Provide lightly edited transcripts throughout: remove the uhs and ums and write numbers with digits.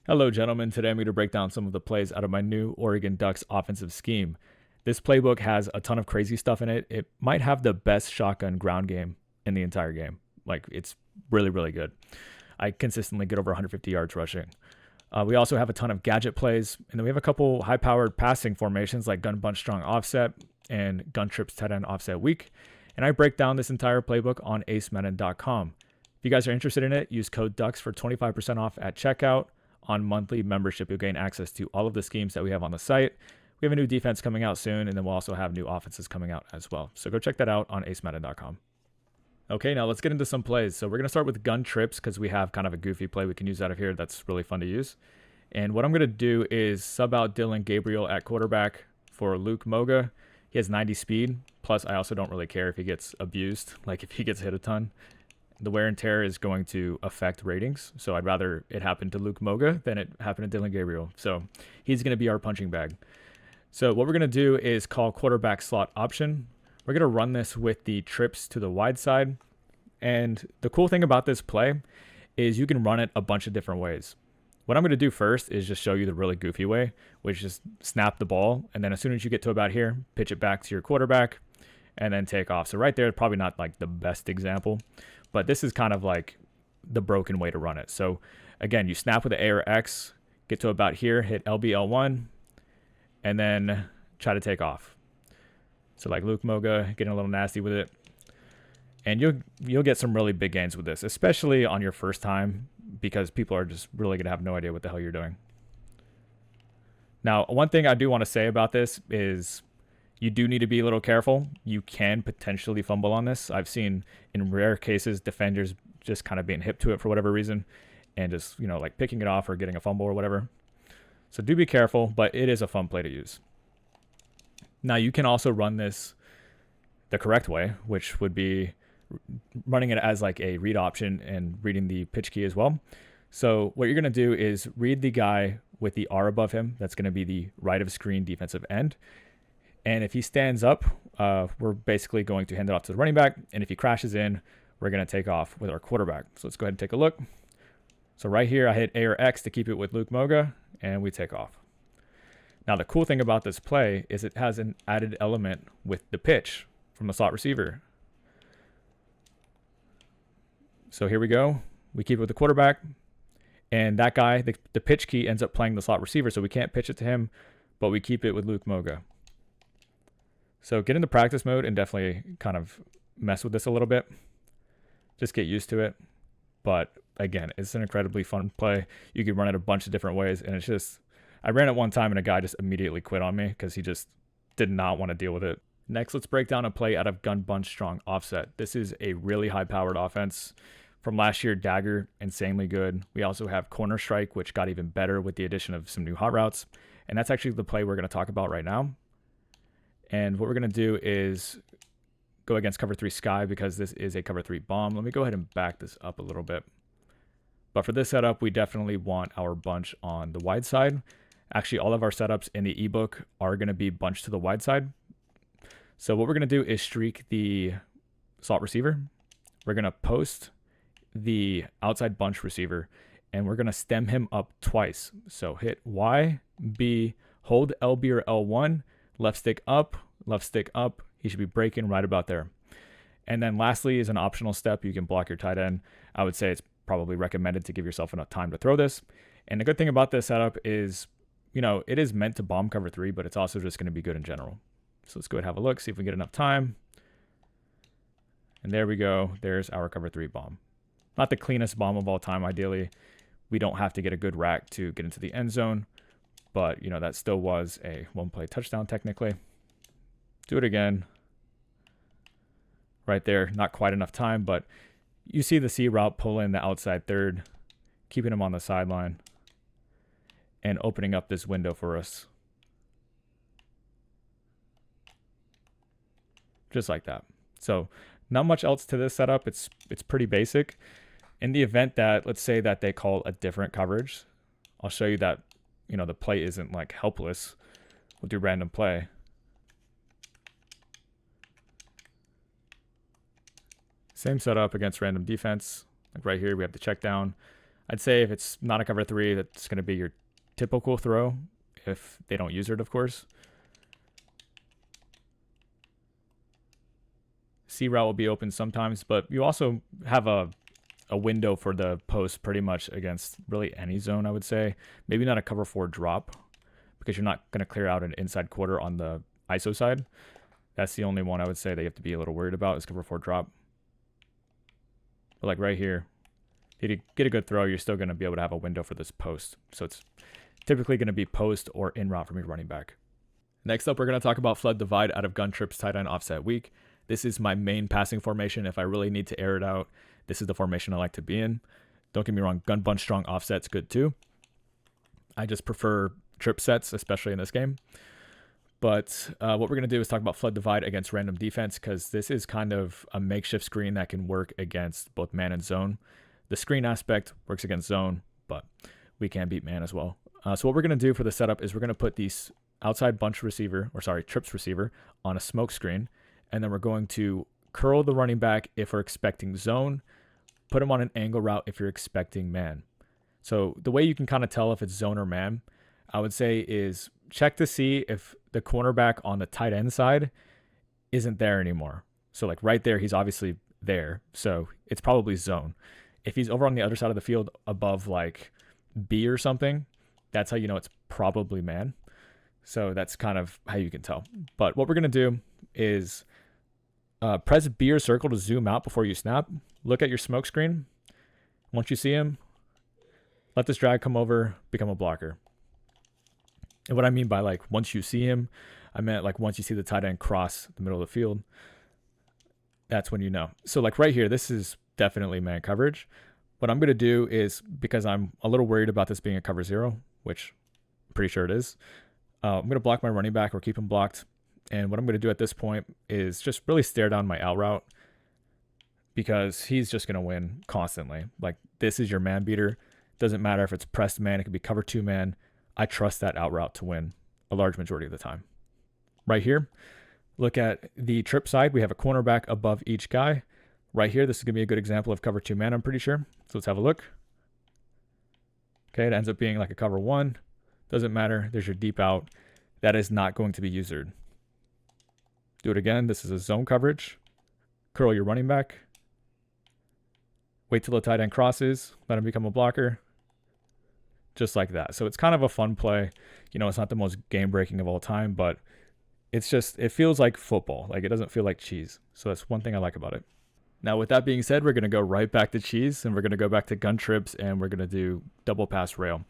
Hello, gentlemen. Today I'm going to break down some of the plays out of my new Oregon Ducks offensive scheme. This playbook has a ton of crazy stuff in it. It might have the best shotgun ground game in the entire game. Like, it's really, really good. I consistently get over 150 yards rushing. We also have a ton of gadget plays, and then we have a couple high-powered passing formations like gun bunch strong offset and gun trips tight end offset weak. And I break down this entire playbook on acemadden.com. If you guys are interested in it, use code DUCKS for 25% off at checkout. On monthly membership, you'll gain access to all of the schemes that we have on the site. We have a new defense coming out soon, and then we'll also have new offenses coming out as well. So go check that out on acemadden.com. Okay, now let's get into some plays. So we're going to start with gun trips because we have kind of a goofy play we can use out of here that's really fun to use. And what I'm going to do is sub out Dillon Gabriel at quarterback for Luke Moga. He has 90 speed. Plus, I also don't really care if he gets abused, like if he gets hit a ton. The wear and tear is going to affect ratings. So I'd rather it happen to Luke Moga than it happen to Dillon Gabriel. So he's going to be our punching bag. So what we're going to do is call quarterback slot option. We're going to run this with the trips to the wide side. And the cool thing about this play is you can run it a bunch of different ways. What I'm going to do first is just show you the really goofy way, which is snap the ball. And then as soon as you get to about here, pitch it back to your quarterback and then take off. So right there, probably not like the best example, but this is kind of like the broken way to run it. So again, you snap with the A or X, get to about here, hit LB, L1, and then try to take off. So like Luke Moga, getting a little nasty with it. And you'll get some really big gains with this, especially on your first time, because people are just really going to have no idea what the hell you're doing. Now, one thing I do want to say about this is you do need to be a little careful. You can potentially fumble on this. I've seen in rare cases defenders just kind of being hip to it for whatever reason and just, like picking it off or getting a fumble or whatever. So do be careful, but it is a fun play to use. Now, you can also run this the correct way, which would be running it as like a read option and reading the pitch key as well. So what you're going to do is read the guy with the R above him. That's going to be the right of screen defensive end. And if he stands up, we're basically going to hand it off to the running back. And if he crashes in, we're going to take off with our quarterback. So let's go ahead and take a look. So right here, I hit A or X to keep it with Luke Moga, and we take off. Now, the cool thing about this play is it has an added element with the pitch from the slot receiver. So here we go. We keep it with the quarterback. And that guy, the pitch key ends up playing the slot receiver, so we can't pitch it to him, but we keep it with Luke Moga. So get into practice mode and definitely kind of mess with this a little bit. Just get used to it. But again, it's an incredibly fun play. You can run it a bunch of different ways. And it's just, I ran it one time and a guy just immediately quit on me because he just did not want to deal with it. Next, let's break down a play out of gun bunch strong offset. This is a really high powered offense. From last year, Dagger, insanely good. We also have Corner Strike, which got even better with the addition of some new hot routes. And that's actually the play we're going to talk about right now. And what we're going to do is go against cover 3 Sky because this is a cover 3 bomb. Let me go ahead and back this up a little bit. But for this setup, we definitely want our bunch on the wide side. Actually, all of our setups in the ebook are going to be bunched to the wide side. So what we're going to do is streak the slot receiver. We're going to post the outside bunch receiver, and we're going to stem him up twice. So hit Y, B, hold LB or L1, left stick up. He should be breaking right about there. And then lastly is an optional step. You can block your tight end. I would say it's probably recommended to give yourself enough time to throw this. And the good thing about this setup is, it is meant to bomb cover 3, but it's also just going to be good in general. So let's go ahead and have a look, see if we get enough time. And there we go. There's our cover 3 bomb. Not the cleanest bomb of all time, ideally. We don't have to get a good rack to get into the end zone. But, that still was a one-play touchdown technically. Do it again. Right there, not quite enough time, but you see the C route pull in the outside third, keeping him on the sideline, and opening up this window for us. Just like that. So not much else to this setup. It's pretty basic. In the event that, let's say that they call a different coverage, I'll show you that, the play isn't like helpless. We'll do random play. Same setup against random defense. Like right here, we have the check down. I'd say if it's not a cover 3, that's going to be your typical throw if they don't use it, of course. C route will be open sometimes, but you also have a window for the post pretty much against really any zone, I would say. Maybe not a cover 4 drop because you're not going to clear out an inside quarter on the ISO side. That's the only one I would say that you have to be a little worried about is cover 4 drop. But like right here, if you get a good throw, you're still going to be able to have a window for this post. So it's typically going to be post or in route from your running back. Next up, we're going to talk about flood divide out of Gun Trips tight end offset weak. This is my main passing formation. If I really need to air it out, this is the formation I like to be in. Don't get me wrong, gun bunch strong offset's good too. I just prefer trip sets, especially in this game. But what we're going to do is talk about flood divide against random defense because this is kind of a makeshift screen that can work against both man and zone. The screen aspect works against zone, but we can beat man as well. So what we're going to do for the setup is we're going to put these outside bunch receiver, trips receiver on a smoke screen, and then we're going to curl the running back if we're expecting zone, put him on an angle route if you're expecting man. So the way you can kind of tell if it's zone or man, I would say is check to see if the cornerback on the tight end side isn't there anymore. So like right there, he's obviously there. So it's probably zone. If he's over on the other side of the field above like B or something, that's how you know it's probably man. So that's kind of how you can tell. But what we're going to do is press B or circle to zoom out before you snap. Look at your smoke screen. Once you see him, let this drag come over, become a blocker. And what I mean by like once you see him, I meant like once you see the tight end cross the middle of the field, that's when you know. So like right here, this is definitely man coverage. What I'm going to do is, because I'm a little worried about this being a cover 0, which I'm pretty sure it is, I'm going to block my running back or keep him blocked. And what I'm going to do at this point is just really stare down my out route because he's just going to win constantly. Like this is your man beater. Doesn't matter if it's pressed man. It could be cover 2 man. I trust that out route to win a large majority of the time. Right here, look at the trip side. We have a cornerback above each guy. Right here, this is going to be a good example of cover 2 man, I'm pretty sure. So let's have a look. Okay, it ends up being like a cover 1. Doesn't matter. There's your deep out. That is not going to be usered. Do it again. This is a zone coverage. Curl your running back. Wait till the tight end crosses. Let him become a blocker. Just like that. So it's kind of a fun play. You know, it's not the most game-breaking of all time, but it's just, it feels like football. Like it doesn't feel like cheese. So that's one thing I like about it. Now, with that being said, we're going to go right back to cheese, and we're going to go back to gun trips, and we're going to do double pass rail.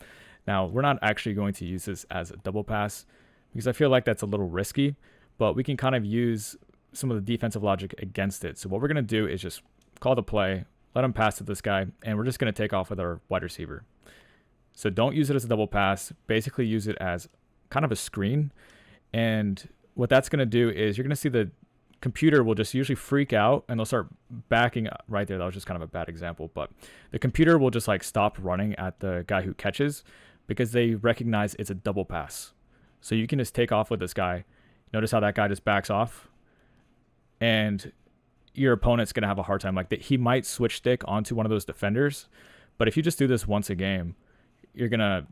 Now, we're not actually going to use this as a double pass because I feel like that's a little risky, but we can kind of use some of the defensive logic against it. So what we're going to do is just call the play, let him pass to this guy, and we're just going to take off with our wide receiver. So don't use it as a double pass. Basically use it as kind of a screen. And what that's going to do is you're going to see the computer will just usually freak out and they'll start backing up. Right there, that was just kind of a bad example, but the computer will just like stop running at the guy who catches because they recognize it's a double pass. So you can just take off with this guy. Notice how that guy just backs off, and your opponent's going to have a hard time. Like he might switch stick onto one of those defenders, but if you just do this once a game, you're going to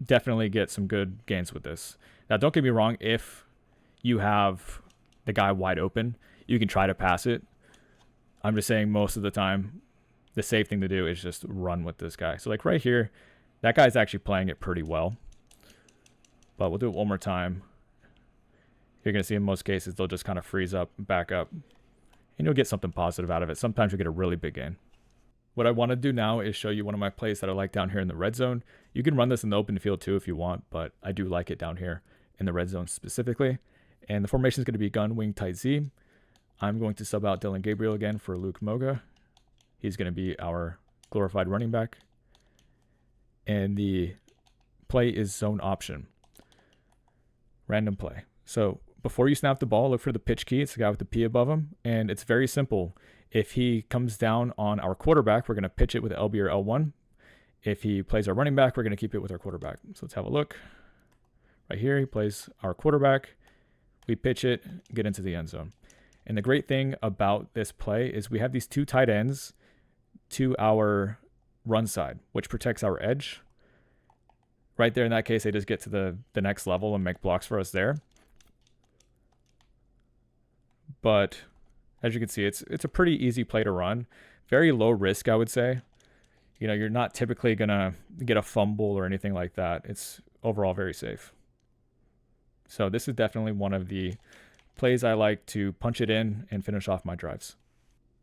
definitely get some good gains with this. Now, don't get me wrong. If you have the guy wide open, you can try to pass it. I'm just saying most of the time, the safe thing to do is just run with this guy. So like right here, that guy's actually playing it pretty well, but we'll do it one more time. You're going to see in most cases, they'll just kind of freeze up, back up, and you'll get something positive out of it. Sometimes you'll get a really big gain. What I want to do now is show you one of my plays that I like down here in the red zone. You can run this in the open field too if you want, but I do like it down here in the red zone specifically. And the formation is going to be gun, wing, tight Z. I'm going to sub out Dylan Gabriel again for Luke Moga. He's going to be our glorified running back. And the play is zone option. Random play. So before you snap the ball, look for the pitch key. It's the guy with the P above him. And it's very simple. If he comes down on our quarterback, we're going to pitch it with LB or L1. If he plays our running back, we're going to keep it with our quarterback. So let's have a look. Right here, he plays our quarterback. We pitch it, get into the end zone. And the great thing about this play is we have these two tight ends to our run side, which protects our edge. Right there, in that case, they just get to the next level and make blocks for us there. But as you can see, it's a pretty easy play to run. Very low risk, I would say. You know, you're not typically going to get a fumble or anything like that. It's overall very safe. So this is definitely one of the plays I like to punch it in and finish off my drives.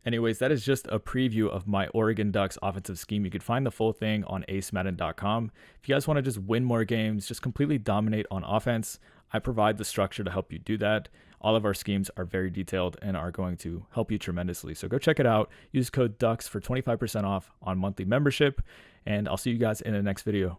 Anyways, that is just a preview of my Oregon Ducks offensive scheme. You can find the full thing on acemadden.com. If you guys want to just win more games, just completely dominate on offense, I provide the structure to help you do that. All of our schemes are very detailed and are going to help you tremendously. So go check it out. Use code DUCKS for 25% off on monthly membership, and I'll see you guys in the next video.